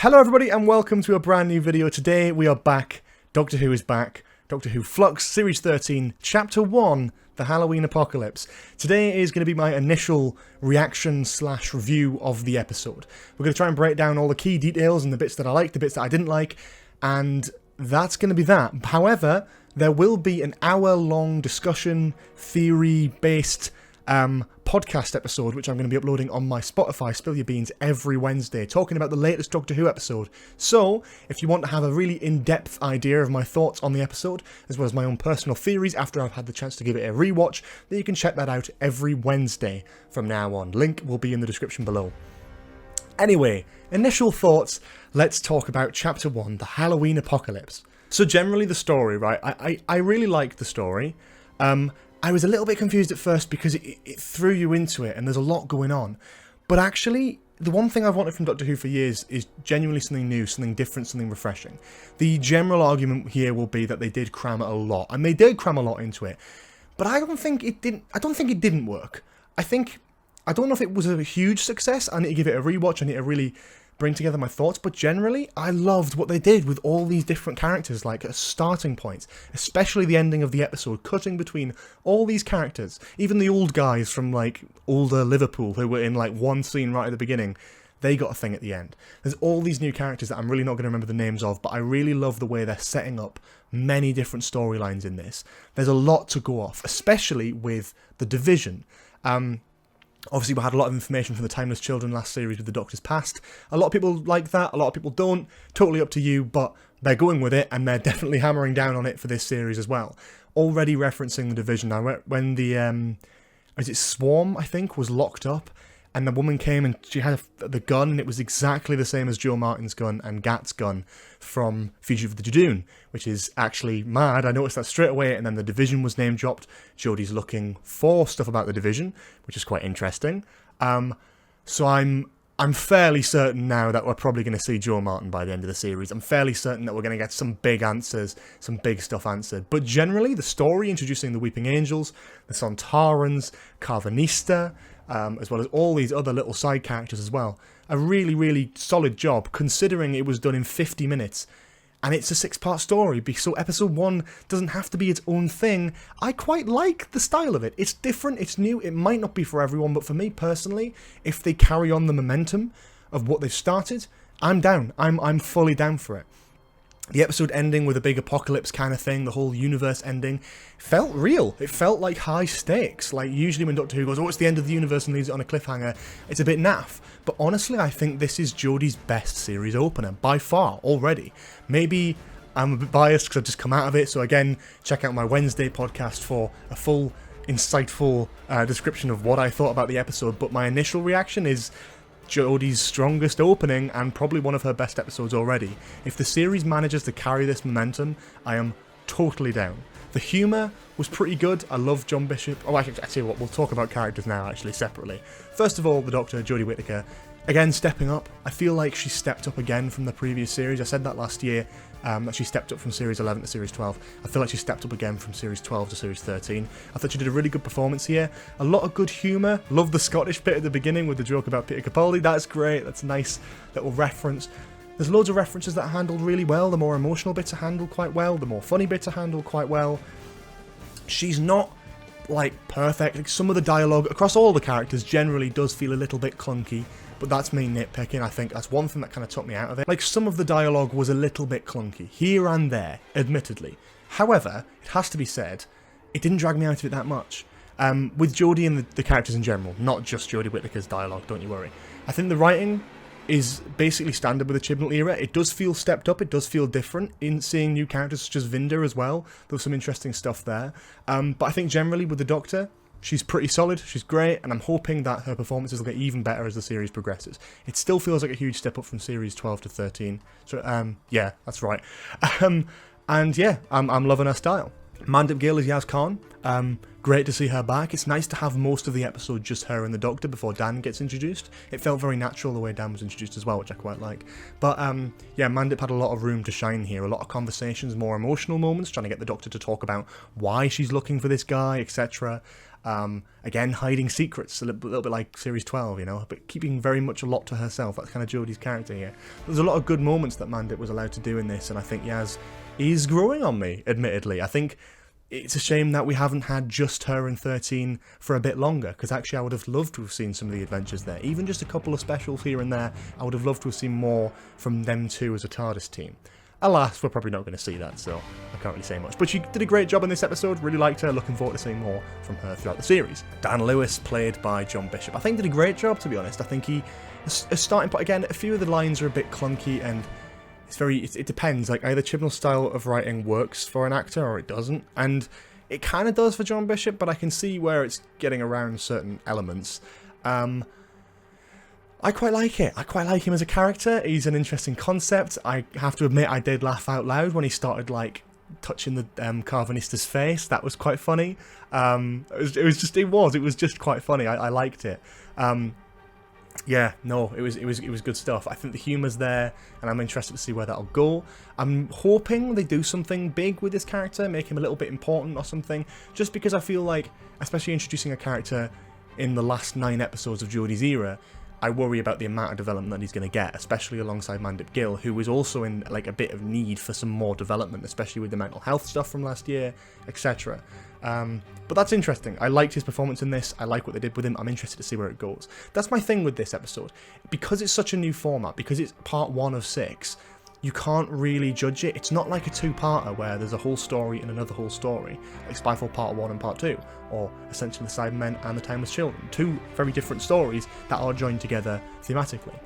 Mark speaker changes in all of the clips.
Speaker 1: Hello everybody and welcome to a brand new video. Today we are back. Doctor Who is back. Doctor Who Flux, Series 13, Chapter 1, The Halloween Apocalypse. Today is going to be my initial reaction/review of the episode. We're going to try and break down all the key details and the bits that I liked, the bits that I didn't like, and that's going to be that. However, there will be an hour-long discussion, theory-based podcast episode, which I'm going to be uploading on my Spotify, Spill Your Beans, every Wednesday, talking about the latest Doctor Who episode. So, if you want to have a really in-depth idea of my thoughts on the episode, as well as my own personal theories after I've had the chance to give it a rewatch, then you can check that out every Wednesday from now on. Link will be in the description below. Anyway, initial thoughts, let's talk about Chapter 1, The Halloween Apocalypse. So generally the story, right, I really liked the story. I was a little bit confused at first because it threw you into it and there's a lot going on. But actually, the one thing I've wanted from Doctor Who for years is genuinely something new, something different, something refreshing. The general argument here will be that they did cram a lot, and they did cram a lot into it. But I don't think it didn't work. I don't know if it was a huge success. I need to give it a rewatch. I need to really bring together my thoughts, but generally I loved what they did with all these different characters, like a starting point, especially the ending of the episode, cutting between all these characters, even the old guys from like older Liverpool who were in like one scene right at the beginning, they got a thing at the end. There's all these new characters that I'm really not going to remember the names of, but I really love the way they're setting up many different storylines in this. There's a lot to go off, especially with the Division. Obviously, we had a lot of information from the Timeless Children last series with the Doctor's past. A lot of people like that, a lot of people don't. Totally up to you, but they're going with it, and they're definitely hammering down on it for this series as well. Already referencing the Division now, when the, is it Swarm, I think, was locked up, and the woman came and she had the gun, and it was exactly the same as Joe Martin's gun and Gat's gun from Fugitive of the Judoon, which is actually mad. I noticed that straight away, and then the Division was name dropped. Jodie's looking for stuff about the Division, which is quite interesting. So I'm fairly certain now that we're probably going to see Joe Martin by the end of the series. I'm fairly certain that we're going to get some big answers, some big stuff answered. But generally, the story introducing the Weeping Angels, the Sontarans, Carvanista, as well as all these other little side characters as well. A really, really solid job, considering it was done in 50 minutes. And it's a 6-part story, so episode 1 doesn't have to be its own thing. I quite like the style of it. It's different, it's new, it might not be for everyone, but for me personally, if they carry on the momentum of what they've started, I'm down. I'm fully down for it. The episode ending with a big apocalypse kind of thing, the whole universe ending, felt real. It felt like high stakes. Like usually when Doctor Who goes, oh, it's the end of the universe and leaves it on a cliffhanger, it's a bit naff. But honestly, I think this is Jodie's best series opener, by far, already. Maybe I'm a bit biased because I've just come out of it, so again, check out my Wednesday podcast for a full, insightful description of what I thought about the episode, but my initial reaction is Jodie's strongest opening and probably one of her best episodes already. If the series manages to carry this momentum, I am totally down. The humour was pretty good. I love John Bishop. Oh, actually, I tell you what, we'll talk about characters now, actually, separately. First of all, the Doctor, Jodie Whittaker, again, stepping up. I feel like she stepped up again from the previous series. I said that last year, that she stepped up from Series 11 to Series 12. I feel like she stepped up again from Series 12 to Series 13. I thought she did a really good performance here. A lot of good humour. Love the Scottish bit at the beginning with the joke about Peter Capaldi. That's great. That's a nice little reference. There's loads of references that are handled really well. The more emotional bits are handled quite well. The more funny bits are handled quite well. She's not, like, perfect. Like, some of the dialogue across all the characters generally does feel a little bit clunky. But that's me nitpicking. I think that's one thing that kind of took me out of it. Like, some of the dialogue was a little bit clunky, here and there, admittedly. However, it has to be said, it didn't drag me out of it that much. With Jodie and the characters in general, not just Jodie Whittaker's dialogue, don't you worry. I think the writing is basically standard with the Chibnall era. It does feel stepped up, it does feel different in seeing new characters such as Vinder as well. There was some interesting stuff there. But I think generally with the Doctor, she's pretty solid, she's great, and I'm hoping that her performances will get even better as the series progresses. It still feels like a huge step up from Series 12 to 13. So, yeah, that's right. And yeah, I'm loving her style. Mandip Gill is Yasmin Khan. Great to see her back. It's nice to have most of the episode just her and the Doctor before Dan gets introduced. It felt very natural the way Dan was introduced as well, which I quite like. But yeah, Mandip had a lot of room to shine here. A lot of conversations, more emotional moments, trying to get the Doctor to talk about why she's looking for this guy, etc. Again, hiding secrets, a little bit like Series 12, you know, but keeping very much a lot to herself. That's kind of Jodie's character here. There's a lot of good moments that Mandip was allowed to do in this, and I think Yaz is growing on me, admittedly. I think it's a shame that we haven't had just her in 13 for a bit longer, because actually I would have loved to have seen some of the adventures there. Even just a couple of specials here and there, I would have loved to have seen more from them two as a TARDIS team. Alas, we're probably not going to see that, so I can't really say much. But she did a great job in this episode, really liked her, looking forward to seeing more from her throughout the series. Dan Lewis, played by John Bishop, I think did a great job, to be honest. I think he, a starting point, again, a few of the lines are a bit clunky, and it depends, like either Chibnall's style of writing works for an actor or it doesn't, and it kind of does for John Bishop, but I can see where it's getting around certain elements. I quite like it. I quite like him as a character. He's an interesting concept. I have to admit, I did laugh out loud when he started, like, touching the Carvanista's face. That was quite funny. It was just quite funny. I liked it. Yeah, no, it was good stuff. I think the humour's there, and I'm interested to see where that'll go. I'm hoping they do something big with this character, make him a little bit important or something, just because I feel like, especially introducing a character in the last 9 episodes of Jodie's era, I worry about the amount of development that he's going to get, especially alongside Mandip Gill, who was also in like a bit of need for some more development, especially with the mental health stuff from last year, etc. But that's interesting. I liked his performance in this. I like what they did with him. I'm interested to see where it goes. That's my thing with this episode. Because it's such a new format, because it's part 1 of 6, you can't really judge it. It's not like a 2-parter where there's a whole story and another whole story, like Spyfall Part 1 and Part 2, or essentially the Cybermen and the Timeless Children. 2 very different stories that are joined together thematically.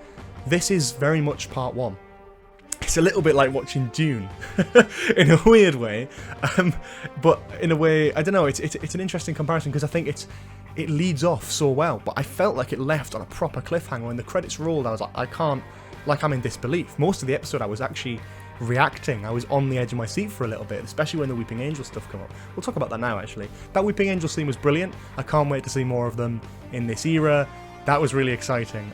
Speaker 1: This is very much Part 1. It's a little bit like watching Dune, in a weird way, but in a way, I don't know, it's an interesting comparison, because I think it leads off so well, but I felt like it left on a proper cliffhanger. When the credits rolled, I was like, I'm in disbelief. Most of the episode I was actually reacting. I was on the edge of my seat for a little bit, especially when the Weeping Angel stuff came up. We'll talk about that now, actually. That Weeping Angel scene was brilliant. I can't wait to see more of them in this era. That was really exciting.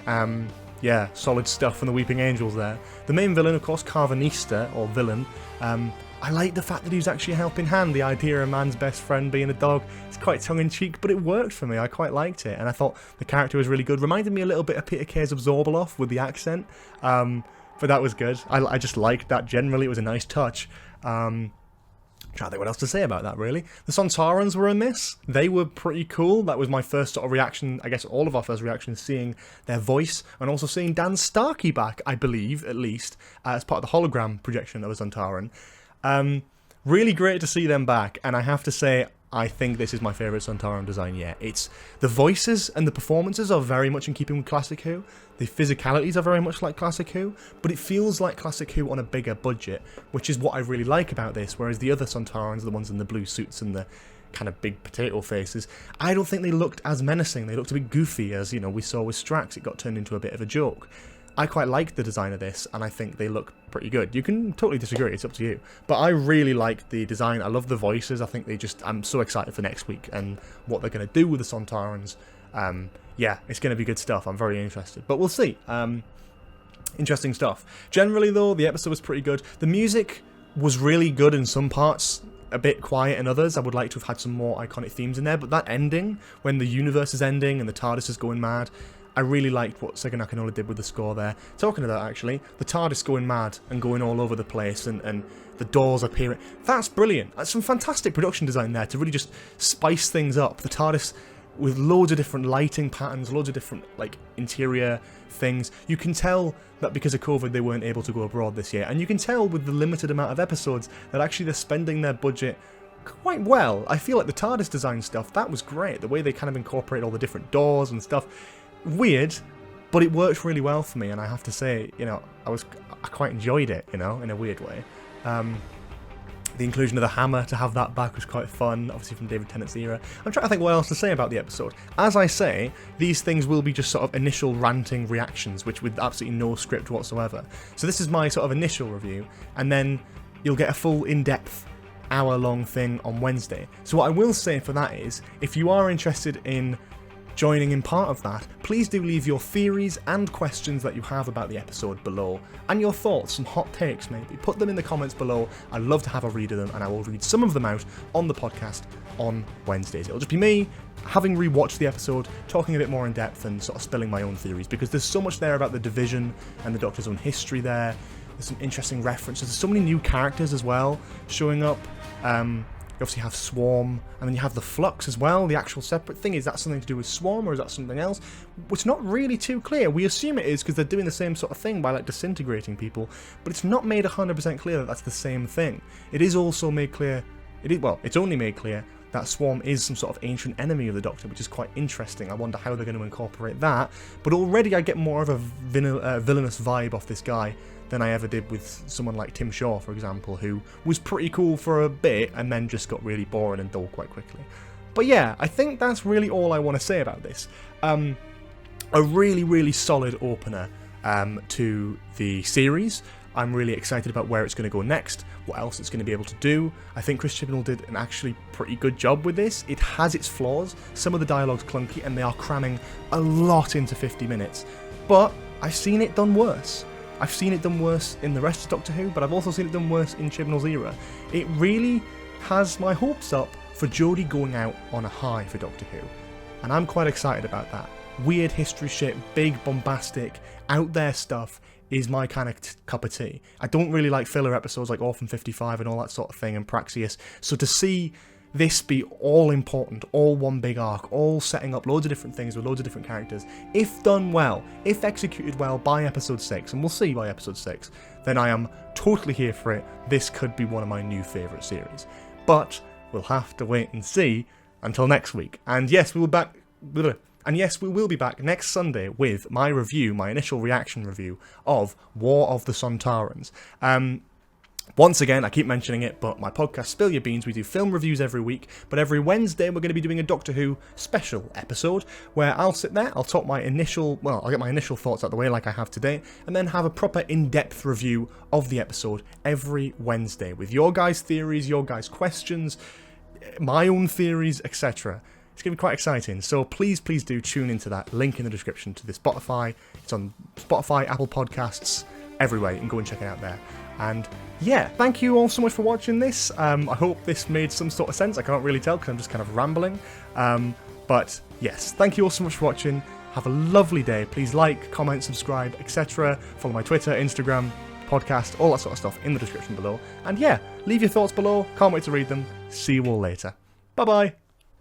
Speaker 1: Yeah, solid stuff from the Weeping Angels there. The main villain, of course, Carvanista, or villain. I like the fact that he was actually a helping hand. The idea of a man's best friend being a dog. It's quite tongue-in-cheek, but it worked for me. I quite liked it, and I thought the character was really good. Reminded me a little bit of Peter Kay's Absorbaloff with the accent, but that was good. I just liked that generally. It was a nice touch. Trying to think what else to say about that, really. The Sontarans were in this. They were pretty cool. That was my first sort of reaction, I guess all of our first reactions, seeing their voice, and also seeing Dan Starkey back, I believe, at least, as part of the hologram projection of a Sontaran. Really great to see them back, and I have to say, I think this is my favourite Sontaran design yet. It's the voices and the performances are very much in keeping with Classic Who. The physicalities are very much like Classic Who, but it feels like Classic Who on a bigger budget, which is what I really like about this, whereas the other Sontarans, the ones in the blue suits and the kind of big potato faces, I don't think they looked as menacing. They looked a bit goofy, as, you know, we saw with Strax. It got turned into a bit of a joke. I quite like the design of this, and I think they look pretty good. You can totally disagree, it's up to you. But I really like the design. I love the voices. I think I'm so excited for next week and what they're going to do with the Sontarans. Yeah, it's going to be good stuff. I'm very interested. But we'll see. Interesting stuff. Generally, though, the episode was pretty good. The music was really good in some parts, a bit quiet in others. I would like to have had some more iconic themes in there. But that ending, when the universe is ending and the TARDIS is going mad, I really liked what Sega Nakanola did with the score there. Talking of that, actually, the TARDIS going mad and going all over the place, and the doors appearing. That's brilliant. That's some fantastic production design there to really just spice things up. The TARDIS with loads of different lighting patterns, loads of different, like, interior things. You can tell that because of COVID they weren't able to go abroad this year, and you can tell with the limited amount of episodes that actually they're spending their budget quite well. I feel like the TARDIS design stuff, that was great. The way they kind of incorporate all the different doors and stuff. Weird, but it worked really well for me, and I have to say, you know, I quite enjoyed it, you know, in a weird way. The inclusion of the hammer, to have that back, was quite fun, obviously from David Tennant's era. I'm trying to think what else to say about the episode. As I say, these things will be just sort of initial ranting reactions, which with absolutely no script whatsoever. So this is my sort of initial review, and then you'll get a full in-depth hour-long thing on Wednesday. So what I will say for that is, if you are interested in joining in part of that, please do leave your theories and questions that you have about the episode below, and your thoughts, some hot takes maybe. Put them in the comments below. I'd love to have a read of them, and I will read some of them out on the podcast on Wednesdays. It'll just be me, having rewatched the episode, talking a bit more in depth and sort of spilling my own theories, because there's so much there about the Division and the Doctor's own history there. There's some interesting references. There's so many new characters as well showing up. You obviously have Swarm, and then you have the Flux as well, the actual separate thing. Is that something to do with Swarm, or is that something else? It's not really too clear. We assume it is because they're doing the same sort of thing by like disintegrating people, but it's not made 100% clear that that's the same thing. It is also made clear, it's only made clear that Swarm is some sort of ancient enemy of the Doctor, which is quite interesting. I wonder how they're going to incorporate that. But already I get more of a villainous vibe off this guy than I ever did with someone like Tim Shaw, for example, who was pretty cool for a bit and then just got really boring and dull quite quickly. But yeah, I think that's really all I want to say about this. A really, really solid opener to the series. I'm really excited about where it's going to go next, what else it's going to be able to do. I think Chris Chibnall did an actually pretty good job with this. It has its flaws. Some of the dialogue's clunky, and they are cramming a lot into 50 minutes. But I've seen it done worse. I've seen it done worse in the rest of Doctor Who, but I've also seen it done worse in Chibnall's era. It really has my hopes up for Jodie going out on a high for Doctor Who, and I'm quite excited about that. Weird history shit, big, bombastic, out there stuff is my kind of cup of tea. I don't really like filler episodes like Orphan 55 and all that sort of thing, and Praxeus, so to see this be all important, all one big arc, all setting up loads of different things with loads of different characters, if done well, if executed well by episode 6, and we'll see by episode 6, then I am totally here for it. This could be one of my new favourite series. But we'll have to wait and see until next week. And yes, we will be back next Sunday with my review, my initial reaction review of War of the Sontarans. Once again, I keep mentioning it, but my podcast, Spill Your Beans, we do film reviews every week, but every Wednesday we're going to be doing a Doctor Who special episode, where I'll sit there, I'll get my initial thoughts out of the way like I have today, and then have a proper in-depth review of the episode every Wednesday, with your guys' theories, your guys' questions, my own theories, etc. It's going to be quite exciting, so please do tune into that. Link in the description to the Spotify. It's on Spotify, Apple Podcasts, everywhere. You can go and check it out there. And yeah, thank you all so much for watching this. I hope this made some sort of sense. I can't really tell because I'm just kind of rambling. But yes, thank you all so much for watching. Have a lovely day. Please like, comment, subscribe, etc. Follow my Twitter, Instagram, podcast, all that sort of stuff in the description below. And yeah, leave your thoughts below. Can't wait to read them. See you all later. Bye-bye.